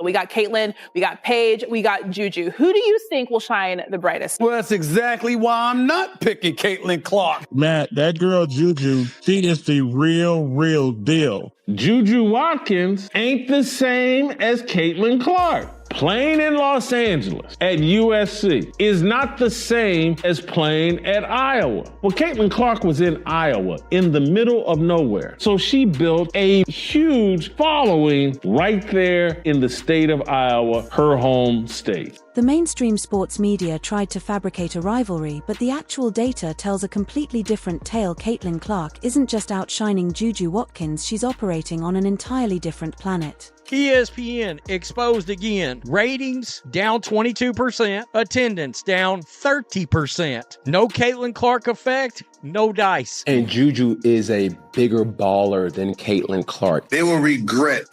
We got Caitlin, we got Paige, we got Juju. Who do you think will shine the brightest? Well, that's exactly why I'm not picking Caitlin Clark. Matt, that girl Juju, she is the real deal. Juju Watkins ain't the same as Caitlin Clark. Playing in Los Angeles at USC is not the same as playing at Iowa. Well, Caitlin Clark was in Iowa, in the middle of nowhere. So she built a huge following right there in the state of Iowa, her home state. The mainstream sports media tried to fabricate a rivalry, but the actual data tells a completely different tale. Caitlin Clark isn't just outshining Juju Watkins, she's operating on an entirely different planet. ESPN exposed again. Ratings down 22%. Attendance down 30%. No Caitlin Clark effect, no dice. And Juju is a bigger baller than Caitlin Clark. They will regret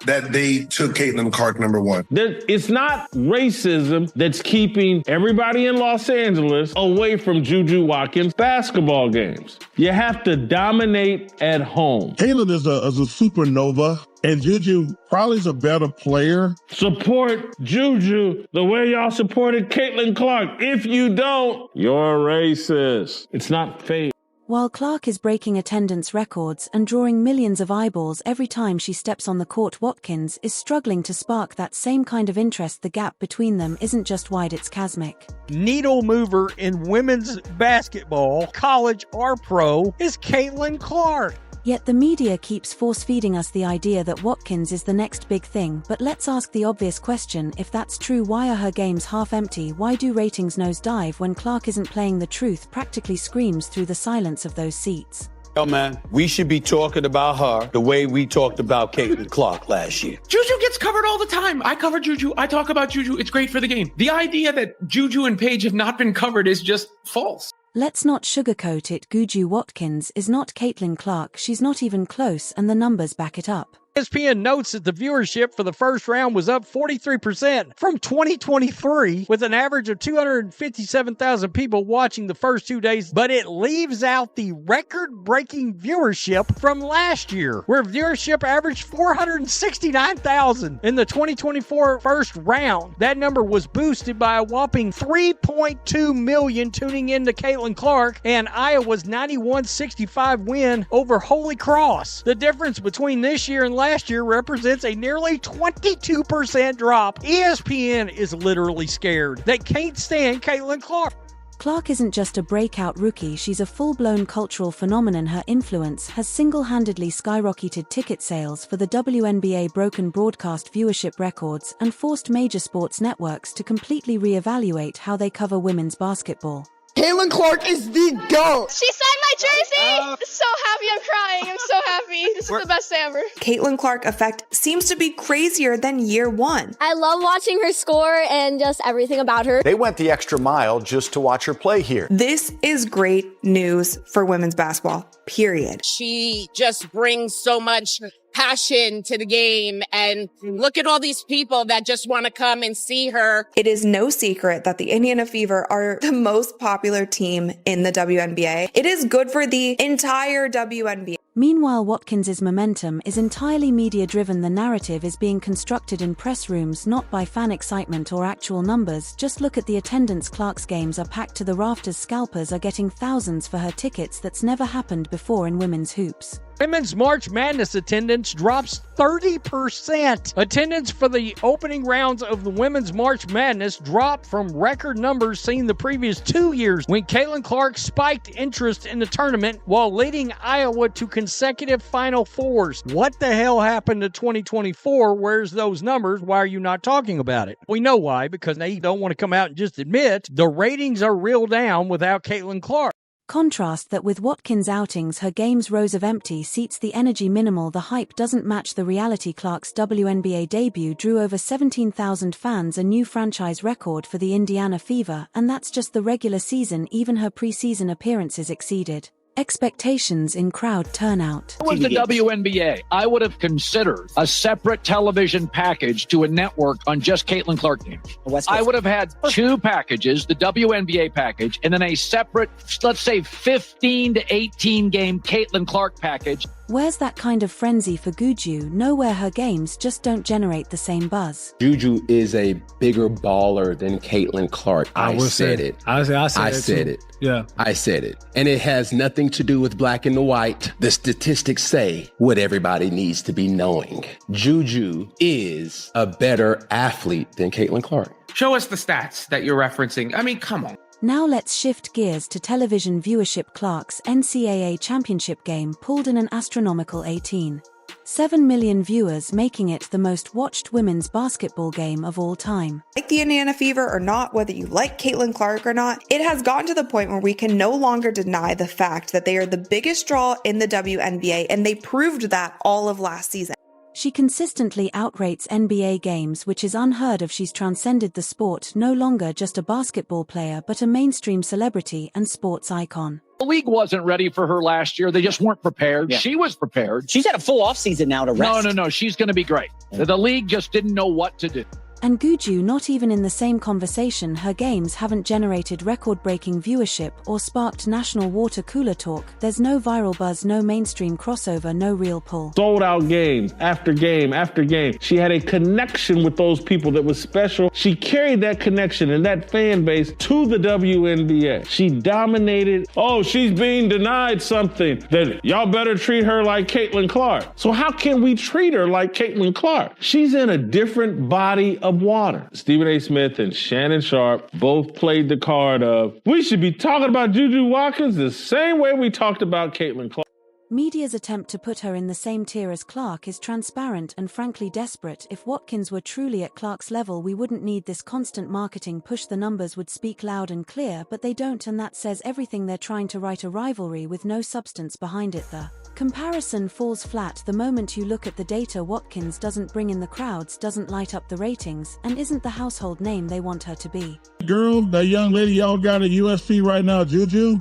that they took Caitlin Clark number one. It's not racism that's keeping everybody in Los Angeles away from Juju Watkins basketball games. You have to dominate at home. Caitlin is a supernova, and Juju probably is a better player. Support Juju the way y'all supported Caitlin Clark. If you don't, you're racist. It's not fair. While Clark is breaking attendance records and drawing millions of eyeballs every time she steps on the court, Watkins is struggling to spark that same kind of interest. The gap between them isn't just wide, it's chasmic. Needle mover in women's basketball, college or pro, is Caitlin Clark. Yet the media keeps force-feeding us the idea that Watkins is the next big thing. But let's ask the obvious question: if that's true, why are her games half empty? Why do ratings nosedive when Clark isn't playing? The truth practically screams through the silence of those seats. Yo, man, we should be talking about her the way we talked about Caitlin Clark last year. Juju gets covered all the time. I cover Juju. I talk about Juju. It's great for the game. The idea that Juju and Paige have not been covered is just false. Let's not sugarcoat it. Juju Watkins is not Caitlin Clark. She's not even close, and the numbers back it up. ESPN notes that the viewership for the first round was up 43% from 2023, with an average of 257,000 people watching the first 2 days, but it leaves out the record-breaking viewership from last year, where viewership averaged 469,000 in the 2024 first round. That number was boosted by a whopping 3.2 million tuning in to Caitlin Clark and Iowa's 91-65 win over Holy Cross. The difference between this year and last year represents a nearly 22% drop. ESPN is literally scared. They can't stand Caitlin Clark. Clark isn't just a breakout rookie, she's a full-blown cultural phenomenon. Her influence has single-handedly skyrocketed ticket sales for the WNBA, broken broadcast viewership records, and forced major sports networks to completely reevaluate how they cover women's basketball. Caitlin Clark is the GOAT! She signed my jersey! I'm so happy, I'm crying, I'm so happy. This is the best day ever. Caitlin Clark effect seems to be crazier than year one. I love watching her score and just everything about her. They went the extra mile just to watch her play here. This is great news for women's basketball, period. She just brings so much passion to the game, and look at all these people that just want to come and see her. It is no secret that the Indiana Fever are the most popular team in the WNBA. It is good for the entire WNBA. Meanwhile, Watkins' momentum is entirely media-driven. The narrative is being constructed in press rooms, not by fan excitement or actual numbers. Just look at the attendance. Clark's games are packed to the rafters. Scalpers are getting thousands for her tickets. That's never happened before in women's hoops. Women's March Madness attendance drops 30%. Attendance for the opening rounds of the Women's March Madness dropped from record numbers seen the previous 2 years when Caitlin Clark spiked interest in the tournament while leading Iowa to consecutive Final Fours. What the hell happened to 2024? Where's those numbers? Why are you not talking about it? We know why, because they don't want to come out and just admit the ratings are real down without Caitlin Clark. Contrast that with Watkins' outings, her game's rows of empty seats, the energy minimal, the hype doesn't match the reality. Clark's WNBA debut drew over 17,000 fans, a new franchise record for the Indiana Fever, and that's just the regular season. Even her preseason appearances exceeded expectations in crowd turnout. If it was the WNBA, I would have considered a separate television package to a network on just Caitlin Clark games. I would have had two packages, the WNBA package, and then a separate, let's say 15 to 18 game Caitlin Clark package. Where's that kind of frenzy for Juju? Nowhere. Her games just don't generate the same buzz. Juju is a bigger baller than Caitlin Clark. I said it. I said it. Yeah. I said it. And it has nothing to do with black and white. The statistics say what everybody needs to be knowing. Juju is a better athlete than Caitlin Clark. Show us the stats that you're referencing. I mean, come on. Now let's shift gears to television viewership. Clark's NCAA championship game pulled in an astronomical 18.7 million viewers, making it the most watched women's basketball game of all time. Like the Indiana Fever or not, whether you like Caitlin Clark or not, it has gotten to the point where we can no longer deny the fact that they are the biggest draw in the WNBA, and they proved that all of last season. She consistently outrates NBA games, which is unheard of. She's transcended the sport, no longer just a basketball player but a mainstream celebrity and sports icon. The league wasn't ready for her last year. They just weren't prepared. Yeah. She was prepared. She's had a full offseason now to rest. No. She's going to be great. Yeah. The league just didn't know what to do. And Juju not even in the same conversation. Her games haven't generated record-breaking viewership or sparked national water cooler talk. There's no viral buzz, no mainstream crossover, no real pull. Sold out games after game after game. She had a connection with those people that was special. She carried that connection and that fan base to the WNBA. She dominated. Oh, she's being denied something. That y'all better treat her like Caitlin Clark. So how can we treat her like Caitlin Clark? She's in a different body of water. Stephen A. Smith and Shannon Sharp both played the card of, we should be talking about Juju Watkins the same way we talked about Caitlin Clark. Media's attempt to put her in the same tier as Clark is transparent and frankly desperate. If Watkins were truly at Clark's level, we wouldn't need this constant marketing push. The numbers would speak loud and clear, but they don't, and that says everything. They're trying to write a rivalry with no substance behind it. The comparison falls flat the moment you look at the data. Watkins doesn't bring in the crowds, doesn't light up the ratings, and isn't the household name they want her to be. Girl, that young lady y'all got at USC right now, Juju.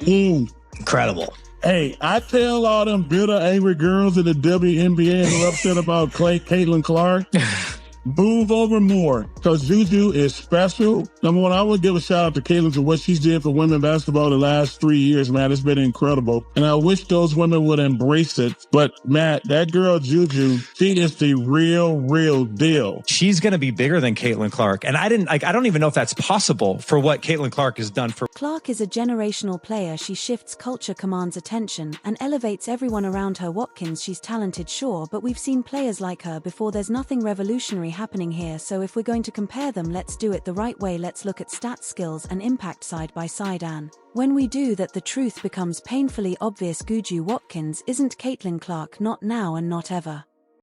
Incredible. Hey, I tell all them bitter, angry girls in the WNBA who are upset about Caitlin Clark, move over more, because Juju is special. Number one, I would give a shout out to Caitlin for what she's did for women basketball the last 3 years, man. It's been incredible. And I wish those women would embrace it. But, Matt, that girl Juju, she is the real deal. She's going to be bigger than Caitlin Clark. And I don't even know if that's possible for what Caitlin Clark has done for. Clark is a generational player. She shifts culture, commands attention, and elevates everyone around her. Watkins, she's talented, sure, but we've seen players like her before. There's nothing revolutionary happening here, so if we're going to compare them, let's do it the right way. Let's look at stats, skills, and impact side by side, and when we do that, the truth becomes painfully obvious. Juju Watkins isn't Caitlin Clark, not now and not ever.